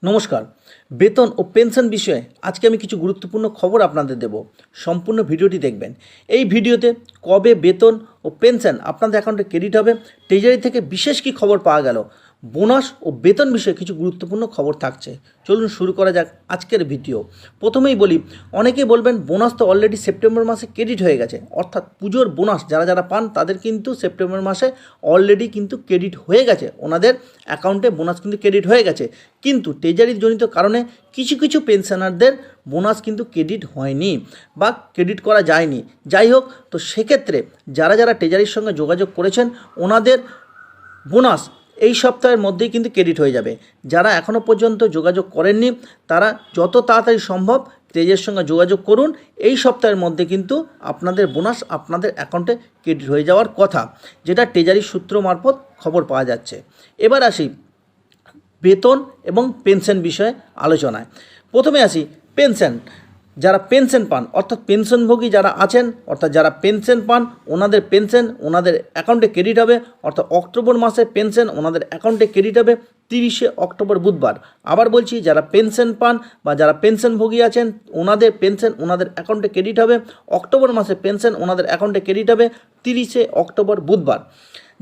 নমস্কার। বেতন ও পেনশন বিষয়ে আজকে আমি কিছু গুরুত্বপূর্ণ খবর আপনাদের দেব। সম্পূর্ণ ভিডিওটি দেখবেন। এই ভিডিওতে কবে বেতন ও পেনশন আপনাদের অ্যাকাউন্টে ক্রেডিট হবে, ট্রেজারি থেকে বিশেষ কী খবর পাওয়া গেল, বোনাস ও বেতন বিষয়ে কিছু গুরুত্বপূর্ণ খবর থাকছে। চলুন শুরু করা যাক আজকের ভিডিও। প্রথমেই বলি, অনেকেই বলবেন বোনাস তো অলরেডি সেপ্টেম্বর মাসে ক্রেডিট হয়ে গেছে, অর্থাৎ পুজোর বোনাস যারা যারা পান তাদের কিন্তু সেপ্টেম্বর মাসে অলরেডি কিন্তু ক্রেডিট হয়ে গেছে, ওনাদের অ্যাকাউন্টে বোনাস কিন্তু ক্রেডিট হয়ে গেছে। কিন্তু ট্রেজারির জনিত কারণে কিছু কিছু পেনশনারদের বোনাস কিন্তু ক্রেডিট হয়নি বা ক্রেডিট করা যায়নি। যাই হোক, তো সেক্ষেত্রে যারা যারা ট্রেজারির সঙ্গে যোগাযোগ করেছেন ওনাদের বোনাস এই সপ্তাহের মধ্যেই কিন্তু ক্রেডিট হয়ে যাবে। যারা এখনও পর্যন্ত যোগাযোগ করেননি তারা যত তাড়াতাড়ি সম্ভব ট্রেজারির সঙ্গে যোগাযোগ করুন। এই সপ্তাহের মধ্যে কিন্তু আপনাদের বোনাস আপনাদের অ্যাকাউন্টে ক্রেডিট হয়ে যাওয়ার কথা, যেটা ট্রেজারির সূত্র মারফত খবর পাওয়া যাচ্ছে। এবার আসি বেতন এবং পেনশন বিষয়ে আলোচনায়। প্রথমে আসি পেনশন। যারা পেনশন পান অর্থাৎ পেনশনভোগী যারা আছেন, অর্থাৎ যারা পেনশন পান ওনাদের পেনশন ওনাদের অ্যাকাউন্টে ক্রেডিট হবে, অর্থাৎ অক্টোবর মাসে পেনশন ওনাদের অ্যাকাউন্টে ক্রেডিট হবে 30শে অক্টোবর বুধবার। আবার বলছি, যারা পেনশন পান বা যারা পেনশনভোগী আছেন ওনাদের পেনশন ওনাদের অ্যাকাউন্টে ক্রেডিট হবে অক্টোবর মাসে, পেনশন ওনাদের অ্যাকাউন্টে ক্রেডিট হবে 30শে অক্টোবর বুধবার।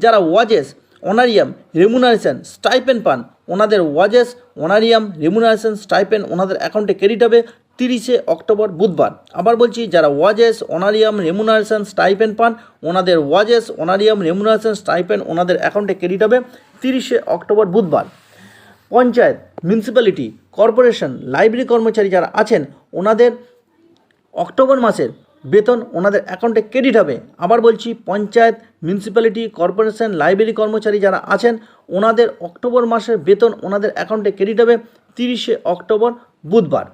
যারা ওয়াজেস অনারিয়াম রেমুনারেশন স্টাইপেন্ড পান ওনাদের ওয়াজেস অনারিয়াম রেমুনারেশন স্টাইপেন্ড ওনাদের অ্যাকাউন্টে ক্রেডিট হবে 30শে অক্টোবর বুধবার। আবার বলছি, যারা ওয়াজেস অনারিয়াম রেমুনারেশন স্টাইপেন্ড পান ওনাদের ওয়াজেস অনারিয়াম রেমুনারেশন স্টাইপেন্ড ওনাদের অ্যাকাউন্টে ক্রেডিট হবে 30শে অক্টোবর বুধবার। পঞ্চায়েত মিউনিসিপ্যালিটি কর্পোরেশন লাইব্রেরি কর্মচারী যারা আছেন ওনাদের অক্টোবর মাসের বেতন ওনাদের অ্যাকাউন্টে ক্রেডিট হবে। আবার বলছি, পঞ্চায়েত মিউনিসিপ্যালিটি কর্পোরেশন লাইব্রেরি কর্মচারী যারা আছেন ওনাদের অক্টোবর মাসের বেতন ওনাদের অ্যাকাউন্টে ক্রেডিট হবে 30শে অক্টোবর বুধবার।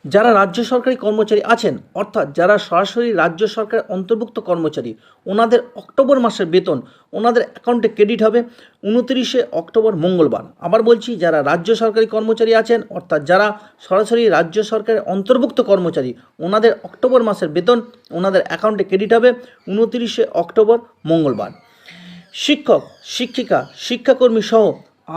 যারা রাজ্য সরকারি কর্মচারী আছেন অর্থাৎ যারা সরাসরি রাজ্য সরকারের অন্তর্ভুক্ত কর্মচারী ওনাদের অক্টোবর মাসের বেতন ওনাদের অ্যাকাউন্টে ক্রেডিট হবে 29শে অক্টোবর মঙ্গলবার। আবার বলছি, যারা রাজ্য সরকারি কর্মচারী আছেন অর্থাৎ যারা সরাসরি রাজ্য সরকারের অন্তর্ভুক্ত কর্মচারী ওনাদের অক্টোবর মাসের বেতন ওনাদের অ্যাকাউন্টে ক্রেডিট হবে 29শে অক্টোবর মঙ্গলবার। শিক্ষক শিক্ষিকা শিক্ষাকর্মী সহ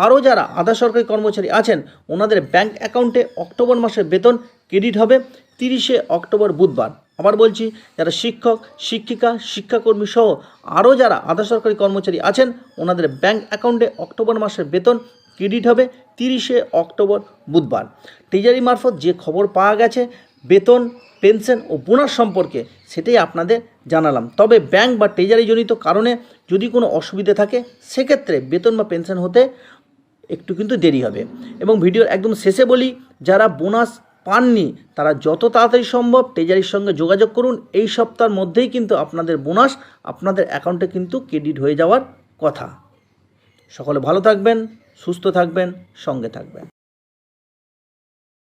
আরও যারা আধা সরকারি কর্মচারী আছেন ওনাদের ব্যাংক অ্যাকাউন্টে অক্টোবর মাসের বেতন ক্রেডিট হবে 30শে অক্টোবর বুধবার। আবার বলছি, যারা শিক্ষক শিক্ষিকা শিক্ষাকর্মী সহ আরও যারা আধা সরকারি কর্মচারী আছেন ওনাদের ব্যাংক অ্যাকাউন্টে অক্টোবর মাসের বেতন ক্রেডিট হবে 30শে অক্টোবর বুধবার। ট্রেজারি মারফত যে খবর পাওয়া গেছে বেতন পেনশন ও বোনাস সম্পর্কে সেটাই আপনাদের জানালাম। তবে ব্যাংক বা ট্রেজারিজনিত কারণে যদি কোনো অসুবিধে থাকে সেক্ষেত্রে বেতন বা পেনশন হতে একটু কিন্তু দেরি হবে। এবং ভিডিওর একদম শেষে বলি, যারা বোনাস পাননি তারা যত তাড়াতাড়ি সম্ভব ট্রেজারির সঙ্গে যোগাযোগ করুন। এই সপ্তাহের মধ্যেই কিন্তু আপনাদের বোনাস আপনাদের অ্যাকাউন্টে কিন্তু ক্রেডিট হয়ে যাওয়ার কথা। সকলে ভালো থাকবেন, সুস্থ থাকবেন, সঙ্গে থাকবেন।